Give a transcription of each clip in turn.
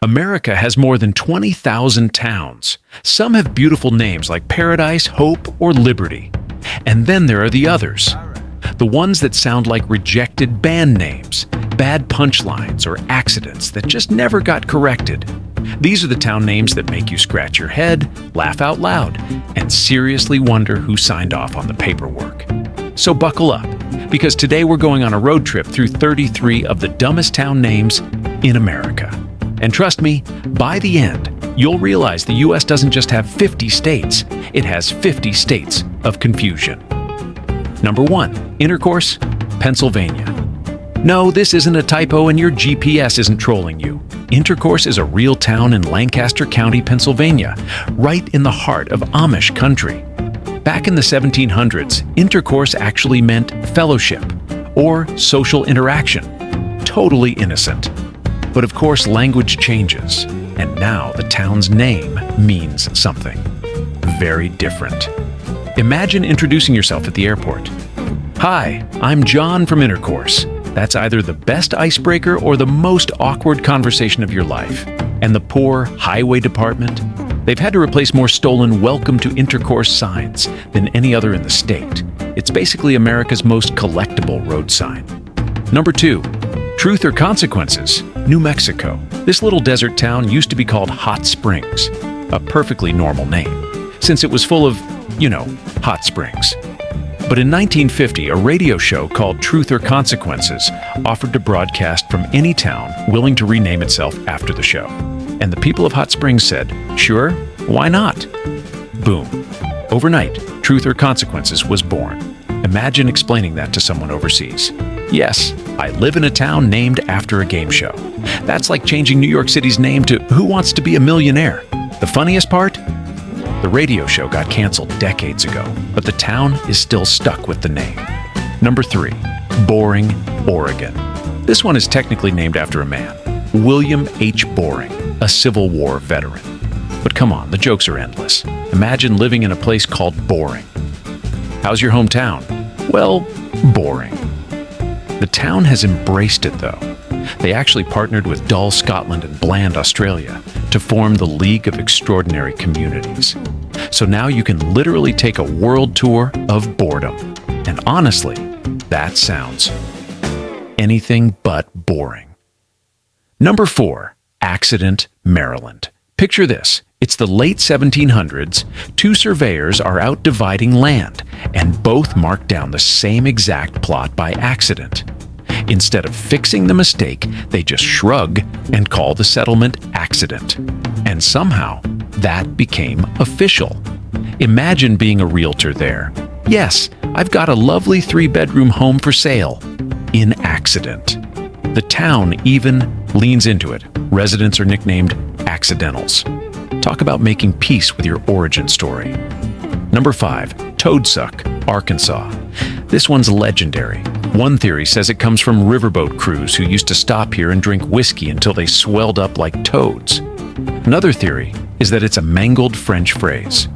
America has more than 20,000 towns. Some have beautiful names like Paradise, Hope, or Liberty. And then there are the others. The ones that sound like rejected band names, bad punchlines, or accidents that just never got corrected. These are the town names that make you scratch your head, laugh out loud, and seriously wonder who signed off on the paperwork. So buckle up, because today we're going on a road trip through 33 of the dumbest town names in America. And trust me, by the end, you'll realize the U.S. doesn't just have 50 states, it has 50 states of confusion. Number 1. Intercourse, Pennsylvania. No, this isn't a typo and your GPS isn't trolling you. Intercourse is a real town in Lancaster County, Pennsylvania, right in the heart of Amish country. Back in the 1700s, intercourse actually meant fellowship or social interaction. Totally innocent. But of course, language changes, and now the town's name means something very different. Imagine introducing yourself at the airport. Hi, I'm John from Intercourse. That's either the best icebreaker or the most awkward conversation of your life. And the poor highway department? They've had to replace more stolen Welcome to Intercourse signs than any other in the state. It's basically America's most collectible road sign. Number 2. Truth or Consequences, New Mexico. This little desert town used to be called Hot Springs, a perfectly normal name, since it was full of, hot springs. But in 1950, a radio show called Truth or Consequences offered to broadcast from any town willing to rename itself after the show. And the people of Hot Springs said, sure, why not? Boom. Overnight, Truth or Consequences was born. Imagine explaining that to someone overseas. Yes, I live in a town named after a game show. That's like changing New York City's name to Who Wants to Be a Millionaire? The funniest part? The radio show got canceled decades ago, but the town is still stuck with the name. Number 3. Boring, Oregon. This one is technically named after a man, William H. Boring, a Civil War veteran. But come on, the jokes are endless. Imagine living in a place called Boring. How's your hometown? Well, boring. The town has embraced it, though. They actually partnered with Dull Scotland and Bland Australia to form the League of Extraordinary Communities. So now you can literally take a world tour of boredom. And honestly, that sounds anything but boring. Number 4. Accident, Maryland. Picture this. It's the late 1700s. 2 surveyors are out dividing land, and both mark down the same exact plot by accident. Instead of fixing the mistake, they just shrug and call the settlement accident. And somehow, that became official. Imagine being a realtor there. Yes, I've got a lovely 3-bedroom home for sale. In accident. The town even leans into it. Residents are nicknamed accidentals. Talk about making peace with your origin story. Number 5. Toadsuck, Arkansas. This one's legendary. One theory says it comes from riverboat crews who used to stop here and drink whiskey until they swelled up like toads. Another theory is that it's a mangled French phrase.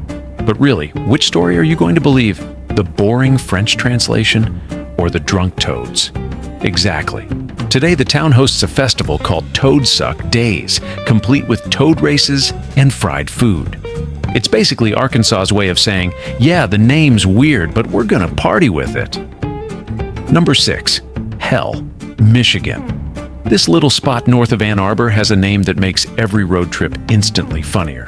But really, which story are you going to believe? The boring French translation or the drunk toads? Exactly. Today, the town hosts a festival called Toadsuck Days, complete with toad races and fried food. It's basically Arkansas's way of saying, yeah, the name's weird, but we're gonna party with it. Number 6. Hell, Michigan. This little spot north of Ann Arbor has a name that makes every road trip instantly funnier.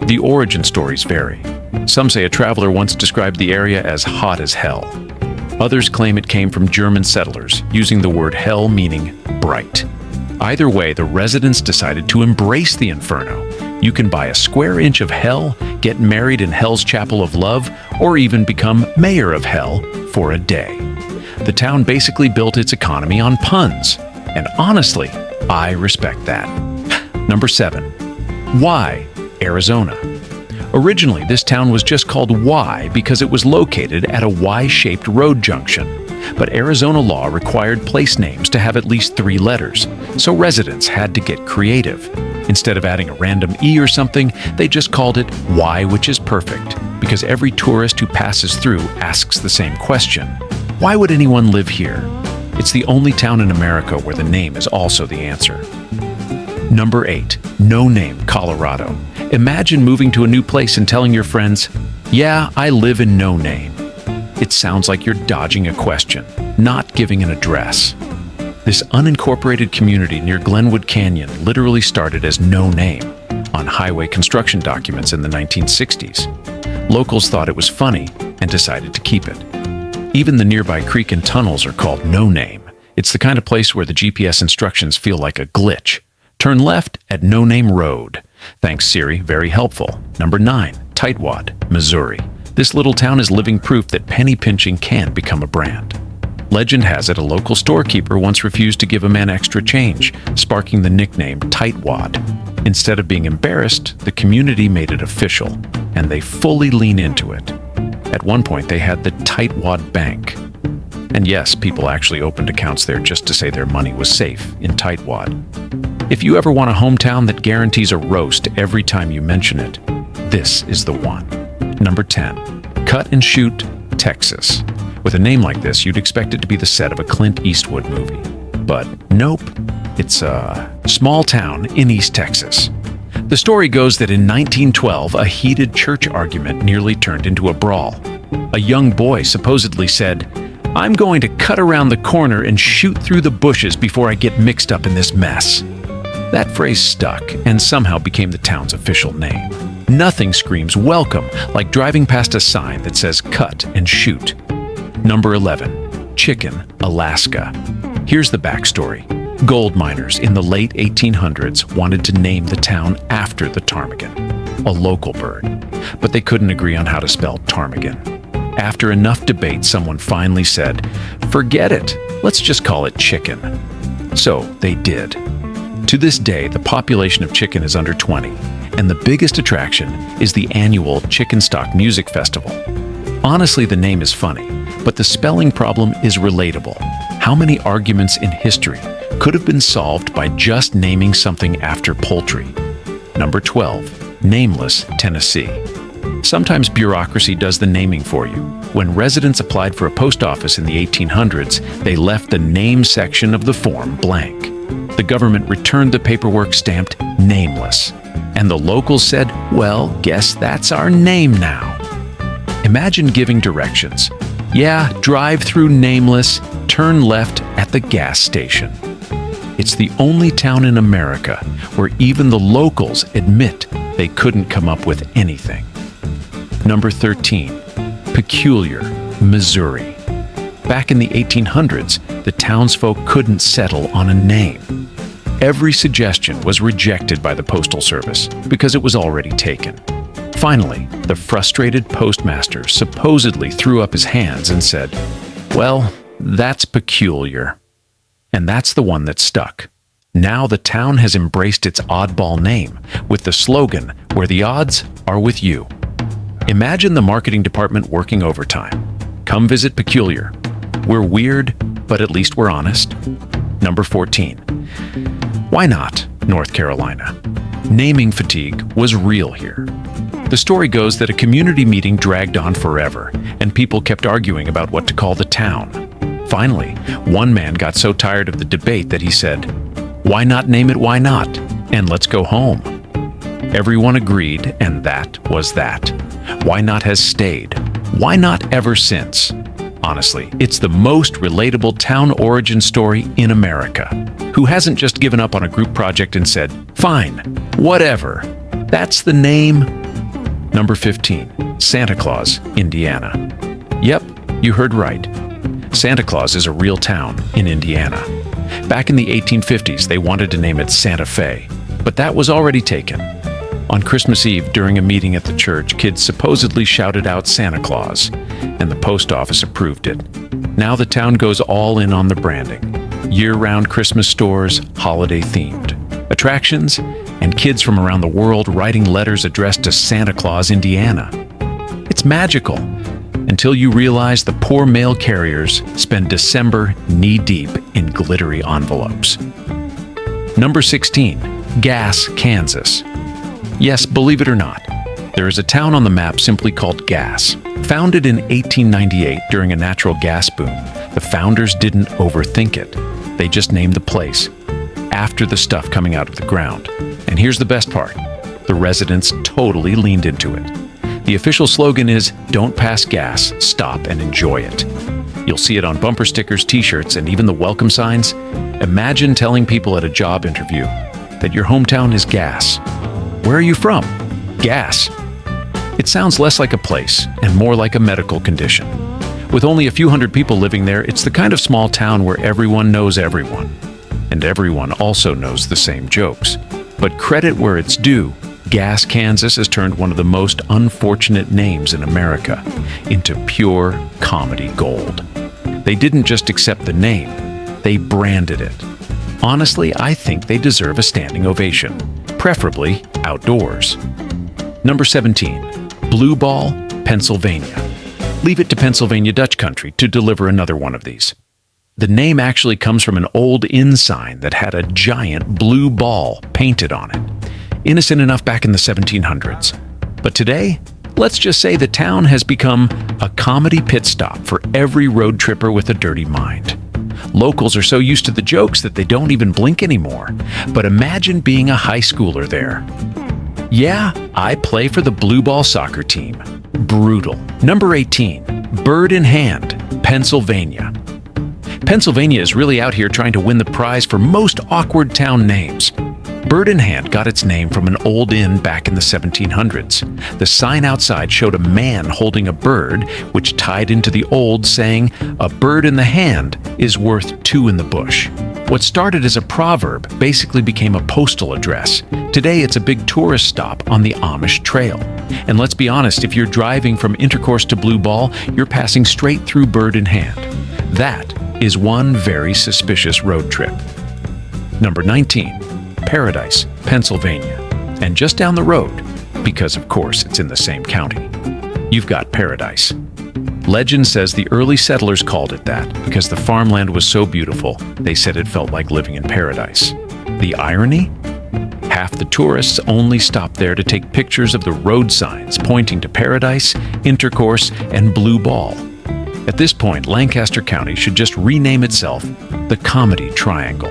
The origin stories vary. Some say a traveler once described the area as hot as hell. Others claim it came from German settlers, using the word hell meaning bright. Either way, the residents decided to embrace the inferno. You can buy a square inch of hell, get married in Hell's Chapel of Love, or even become mayor of hell for a day. The town basically built its economy on puns. And honestly, I respect that. Number 7. Y, Arizona. Originally, this town was just called Y because it was located at a Y-shaped road junction. But Arizona law required place names to have at least 3 letters, so residents had to get creative. Instead of adding a random E or something, they just called it Y, which is perfect, because every tourist who passes through asks the same question. Why would anyone live here? It's the only town in America where the name is also the answer. Number 8. No Name, Colorado. Imagine moving to a new place and telling your friends, "Yeah, I live in No Name." It sounds like you're dodging a question, not giving an address. This unincorporated community near Glenwood Canyon literally started as No Name on highway construction documents in the 1960s. Locals thought it was funny and decided to keep it. Even the nearby creek and tunnels are called No Name. It's the kind of place where the GPS instructions feel like a glitch. Turn left at No Name Road. Thanks, Siri. Very helpful. Number 9. Tightwad, Missouri. This little town is living proof that penny pinching can become a brand. Legend has it a local storekeeper once refused to give a man extra change, sparking the nickname Tightwad. Instead of being embarrassed, the community made it official, and they fully lean into it. At one point, they had the Tightwad Bank. And yes, people actually opened accounts there just to say their money was safe in Tightwad. If you ever want a hometown that guarantees a roast every time you mention it, this is the one. Number 10. Cut and Shoot, Texas. With a name like this, you'd expect it to be the set of a Clint Eastwood movie. But nope, it's a small town in East Texas. The story goes that in 1912, a heated church argument nearly turned into a brawl. A young boy supposedly said, "I'm going to cut around the corner and shoot through the bushes before I get mixed up in this mess." That phrase stuck and somehow became the town's official name. Nothing screams welcome like driving past a sign that says "Cut and Shoot." Number 11. Chicken, Alaska. Here's the backstory. Gold miners in the late 1800s wanted to name the town after the ptarmigan, a local bird, but they couldn't agree on how to spell ptarmigan. After enough debate, someone finally said, "Forget it, let's just call it chicken." So they did. To this day, the population of Chicken is under 20, and the biggest attraction is the annual Chicken Stock Music Festival. Honestly, the name is funny, but the spelling problem is relatable. How many arguments in history could have been solved by just naming something after poultry? Number 12. Nameless, Tennessee. Sometimes bureaucracy does the naming for you. When residents applied for a post office in the 1800s, they left the name section of the form blank. The government returned the paperwork stamped nameless. And the locals said, "Well, guess that's our name now." Imagine giving directions. "Yeah, drive through Nameless, turn left at the gas station." It's the only town in America where even the locals admit they couldn't come up with anything. Number 13. Peculiar, Missouri. Back in the 1800s, the townsfolk couldn't settle on a name. Every suggestion was rejected by the Postal Service because it was already taken. Finally, the frustrated postmaster supposedly threw up his hands and said, "Well, that's peculiar." And that's the one that stuck. Now the town has embraced its oddball name with the slogan, "Where the odds are with you." Imagine the marketing department working overtime. Come visit Peculiar. We're weird, but at least we're honest. Number 14. Why not, North Carolina? Naming fatigue was real here. The story goes that a community meeting dragged on forever, and people kept arguing about what to call the town. Finally, one man got so tired of the debate that he said, "Why not name it Why Not? And let's go home." Everyone agreed, and that was that. Why Not has stayed. Why Not ever since. Honestly, it's the most relatable town origin story in America. Who hasn't just given up on a group project and said, "Fine, whatever. That's the name." Number 15. Santa Claus, Indiana. Yep, you heard right. Santa Claus is a real town in Indiana. Back in the 1850s, they wanted to name it Santa Fe, but that was already taken. On Christmas Eve, during a meeting at the church, kids supposedly shouted out Santa Claus, and the post office approved it. Now the town goes all in on the branding. Year-round Christmas stores, holiday-themed. Attractions, and kids from around the world writing letters addressed to Santa Claus, Indiana. It's magical, until you realize the poor mail carriers spend December knee-deep in glittery envelopes. Number 16. Gass, Kansas. Yes, believe it or not, there is a town on the map simply called Gass. Founded in 1898 during a natural gas boom, the founders didn't overthink it. They just named the place. after the stuff coming out of the ground. And here's the best part. The residents totally leaned into it. The official slogan is, "Don't pass gas, stop and enjoy it." You'll see it on bumper stickers, t-shirts, and even the welcome signs. Imagine telling people at a job interview that your hometown is Gas. Where are you from? Gas. It sounds less like a place and more like a medical condition. With only a few hundred people living there, it's the kind of small town where everyone knows everyone. And everyone also knows the same jokes. But credit where it's due, Gas, Kansas has turned one of the most unfortunate names in America into pure comedy gold. They didn't just accept the name, they branded it. Honestly, I think they deserve a standing ovation, preferably outdoors. Number 17, Blue Ball, Pennsylvania. Leave it to Pennsylvania Dutch country to deliver another one of these. The name actually comes from an old inn sign that had a giant blue ball painted on it. Innocent enough back in the 1700s. But today, let's just say the town has become a comedy pit stop for every road tripper with a dirty mind. Locals are so used to the jokes that they don't even blink anymore. But imagine being a high schooler there. Yeah, I play for the Blue Ball soccer team. Brutal. Number 18, Bird in Hand, Pennsylvania. Pennsylvania is really out here trying to win the prize for most awkward town names. Bird in Hand got its name from an old inn back in the 1700s. The sign outside showed a man holding a bird, which tied into the old saying, "A bird in the hand is worth two in the bush." What started as a proverb basically became a postal address. Today, it's a big tourist stop on the Amish Trail. And let's be honest, if you're driving from Intercourse to Blue Ball, you're passing straight through Bird in Hand. That is one very suspicious road trip. Number 19, Paradise, Pennsylvania. And just down the road, because of course it's in the same county, you've got Paradise. Legend says the early settlers called it that because the farmland was so beautiful, they said it felt like living in paradise. The irony? Half the tourists only stop there to take pictures of the road signs pointing to Paradise, Intercourse, and Blue Ball. At this point, Lancaster County should just rename itself the Comedy Triangle.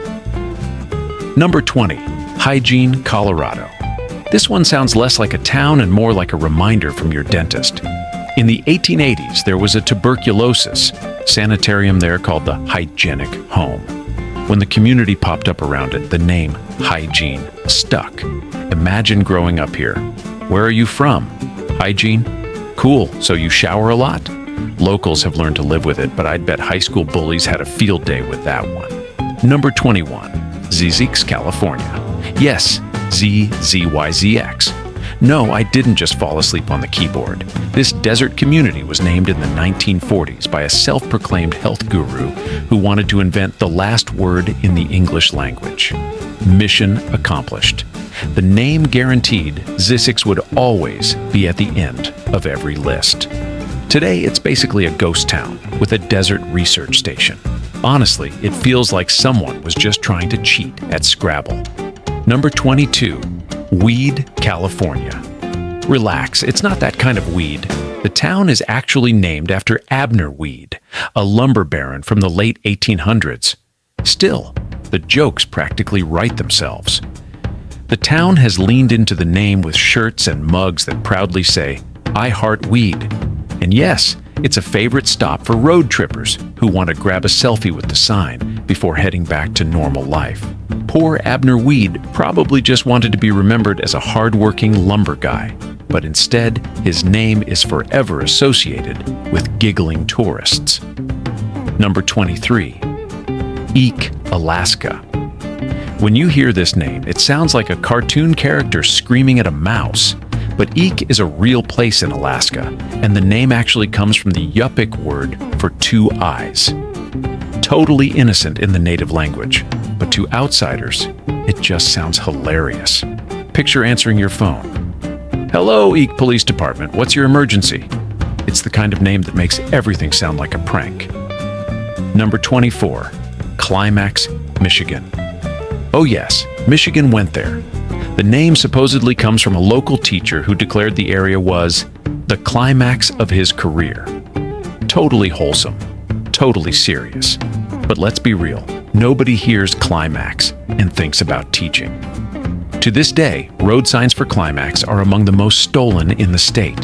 Number 20, Hygiene, Colorado. This one sounds less like a town and more like a reminder from your dentist. In the 1880s, there was a tuberculosis sanitarium there called the Hygienic Home. When the community popped up around it, the name Hygiene stuck. Imagine growing up here. Where are you from? Hygiene? Cool, so you shower a lot? Locals have learned to live with it, but I'd bet high school bullies had a field day with that one. Number 21, Zzyzx, California. Yes, ZZYZX. No, I didn't just fall asleep on the keyboard. This desert community was named in the 1940s by a self-proclaimed health guru who wanted to invent the last word in the English language. Mission accomplished. The name guaranteed Zzyzx would always be at the end of every list. Today, it's basically a ghost town with a desert research station. Honestly, it feels like someone was just trying to cheat at Scrabble. Number 22, Weed, California. Relax, it's not that kind of weed. The town is actually named after Abner Weed, a lumber baron from the late 1800s. Still, the jokes practically write themselves. The town has leaned into the name with shirts and mugs that proudly say, "I heart weed." And yes, it's a favorite stop for road trippers who want to grab a selfie with the sign before heading back to normal life. Poor Abner Weed probably just wanted to be remembered as a hard-working lumber guy, but instead, his name is forever associated with giggling tourists. Number 23, Eek, Alaska. When you hear this name, it sounds like a cartoon character screaming at a mouse. But Eek is a real place in Alaska, and the name actually comes from the Yupik word for two eyes. Totally innocent in the native language, but to outsiders, it just sounds hilarious. Picture answering your phone. "Hello, Eek Police Department, what's your emergency?" It's the kind of name that makes everything sound like a prank. Number 24, Climax, Michigan. Oh yes, Michigan went there. The name supposedly comes from a local teacher who declared the area was the climax of his career. Totally wholesome, totally serious. But let's be real, nobody hears Climax and thinks about teaching. To this day, road signs for Climax are among the most stolen in the state.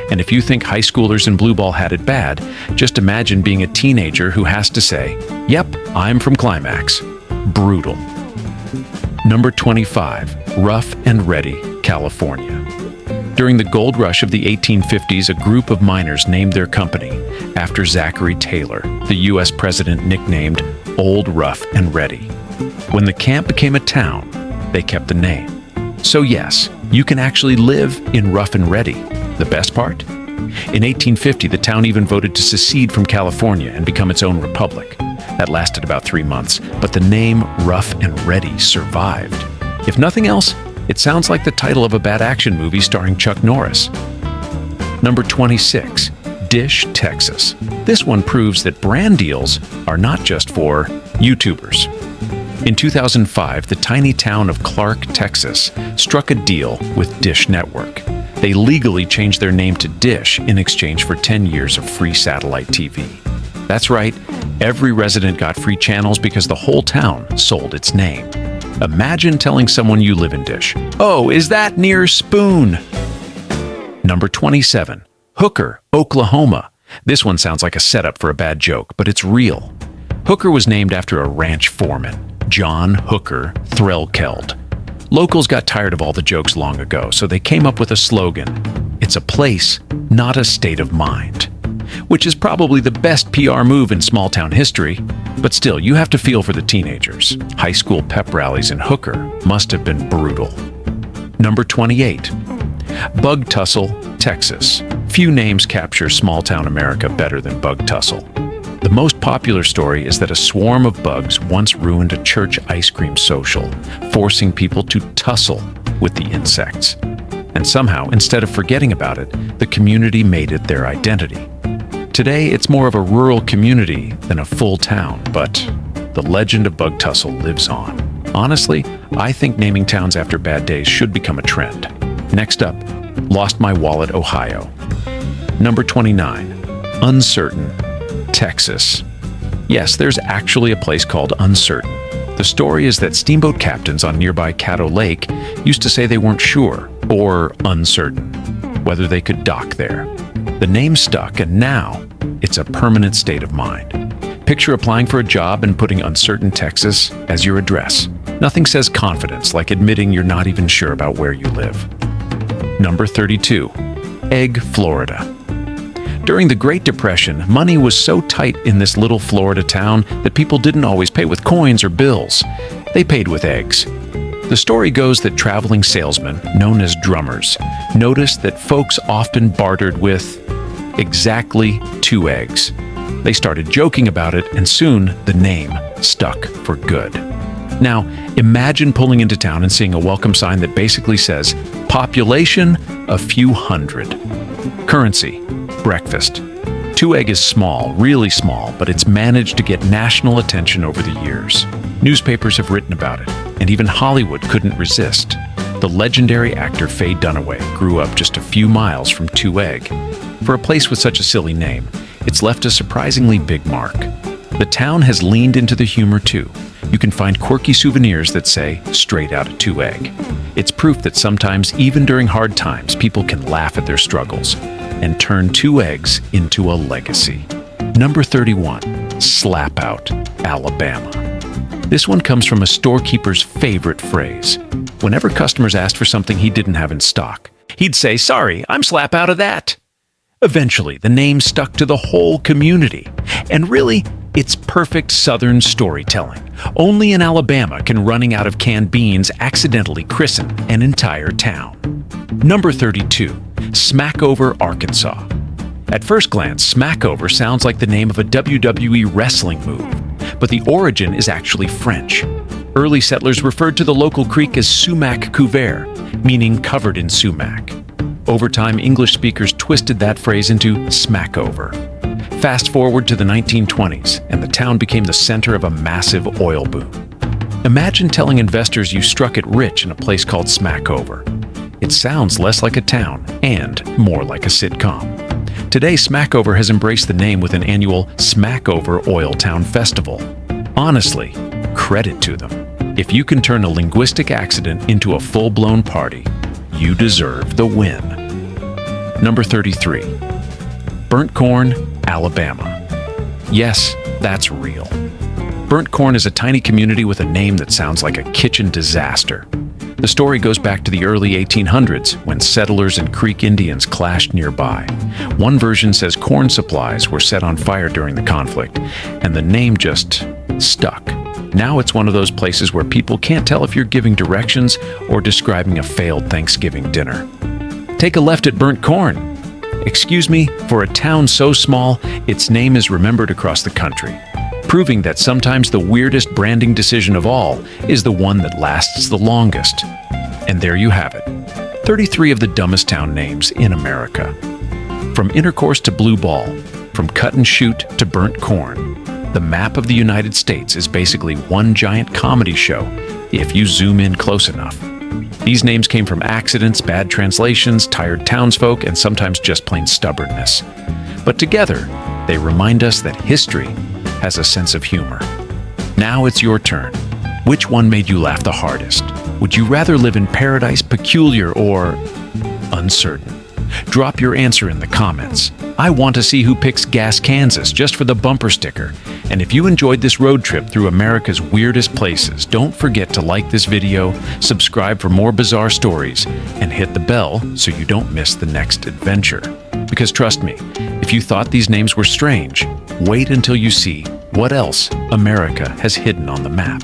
And if you think high schoolers in Blue Ball had it bad, just imagine being a teenager who has to say, "Yep, I'm from Climax." Brutal. Number 25, Rough and Ready, California. During the gold rush of the 1850s, a group of miners named their company after Zachary Taylor, the U.S. president nicknamed Old Rough and Ready. When the camp became a town, they kept the name. So yes, you can actually live in Rough and Ready. The best part? In 1850, the town even voted to secede from California and become its own republic. That lasted about 3 months, but the name Rough and Ready survived. If nothing else, it sounds like the title of a bad action movie starring Chuck Norris. Number 26, Dish, Texas. This one proves that brand deals are not just for YouTubers. In 2005, the tiny town of Clark, Texas, struck a deal with Dish Network. They legally changed their name to Dish in exchange for 10 years of free satellite TV. That's right, every resident got free channels because the whole town sold its name. Imagine telling someone you live in Dish, "Oh, is that near Spoon?" Number 27, Hooker, Oklahoma. This one sounds like a setup for a bad joke, but it's real. Hooker was named after a ranch foreman, John Hooker Threlkeld. Locals got tired of all the jokes long ago, so they came up with a slogan, "It's a place, not a state of mind," which is probably the best PR move in small-town history. But still, you have to feel for the teenagers. High school pep rallies in Hooker must have been brutal. Number 28, Bug Tussle, Texas. Few names capture small-town America better than Bug Tussle. The most popular story is that a swarm of bugs once ruined a church ice cream social, forcing people to tussle with the insects. And somehow, instead of forgetting about it, the community made it their identity. Today, it's more of a rural community than a full town, but the legend of Bug Tussle lives on. Honestly, I think naming towns after bad days should become a trend. Next up, Lost My Wallet, Ohio. Number 29, Uncertain, Texas. Yes, there's actually a place called Uncertain. The story is that steamboat captains on nearby Caddo Lake used to say they weren't sure, or uncertain, whether they could dock there. The name stuck, and now it's a permanent state of mind. Picture applying for a job and putting Uncertain, Texas as your address. Nothing says confidence like admitting you're not even sure about where you live. Number 32, Egg, Florida. During the Great Depression, money was so tight in this little Florida town that people didn't always pay with coins or bills. They paid with eggs. The story goes that traveling salesmen, known as drummers, noticed that folks often bartered with exactly 2 eggs. They started joking about it, and soon the name stuck for good. Now, imagine pulling into town and seeing a welcome sign that basically says, "Population, a few hundred." Currency, breakfast. 2 Egg is small, really small, but it's managed to get national attention over the years. Newspapers have written about it, and even Hollywood couldn't resist. The legendary actor Faye Dunaway grew up just a few miles from 2 Egg. For a place with such a silly name, it's left a surprisingly big mark. The town has leaned into the humor too. You can find quirky souvenirs that say, "Straight out of 2 Egg." It's proof that sometimes, even during hard times, people can laugh at their struggles and turn 2 Eggs into a legacy. Number 31, Slap Out, Alabama. This one comes from a storekeeper's favorite phrase. Whenever customers asked for something he didn't have in stock, he'd say, "Sorry, I'm slap out of that." Eventually, the name stuck to the whole community. And really, it's perfect Southern storytelling. Only in Alabama can running out of canned beans accidentally christen an entire town. Number 32, Smackover, Arkansas. At first glance, Smackover sounds like the name of a WWE wrestling move, but the origin is actually French. Early settlers referred to the local creek as sumac couvert, meaning covered in sumac. Over time, English speakers twisted that phrase into smackover. Fast forward to the 1920s, and the town became the center of a massive oil boom. Imagine telling investors you struck it rich in a place called Smackover. It sounds less like a town and more like a sitcom. Today, Smackover has embraced the name with an annual Smackover Oil Town Festival. Honestly, credit to them. If you can turn a linguistic accident into a full-blown party, you deserve the win. Number 33. Burnt Corn, Alabama. Yes, that's real. Burnt Corn is a tiny community with a name that sounds like a kitchen disaster. The story goes back to the early 1800s when settlers and Creek Indians clashed nearby. One version says corn supplies were set on fire during the conflict, and the name just stuck. Now it's one of those places where people can't tell if you're giving directions or describing a failed Thanksgiving dinner. Take a left at Burnt Corn. Excuse me, for a town so small, its name is remembered across the country, proving that sometimes the weirdest branding decision of all is the one that lasts the longest. And there you have it, 33 of the dumbest town names in America. From Intercourse to Blue Ball, from Cut and Shoot to Burnt Corn, the map of the United States is basically one giant comedy show if you zoom in close enough. These names came from accidents, bad translations, tired townsfolk, and sometimes just plain stubbornness. But together, they remind us that history has a sense of humor. Now it's your turn. Which one made you laugh the hardest? Would you rather live in paradise, peculiar, or uncertain? Drop your answer in the comments. I want to see who picks Gas, Kansas just for the bumper sticker. And if you enjoyed this road trip through America's weirdest places, don't forget to like this video, subscribe for more bizarre stories, and hit the bell so you don't miss the next adventure. Because trust me, if you thought these names were strange, wait until you see what else America has hidden on the map.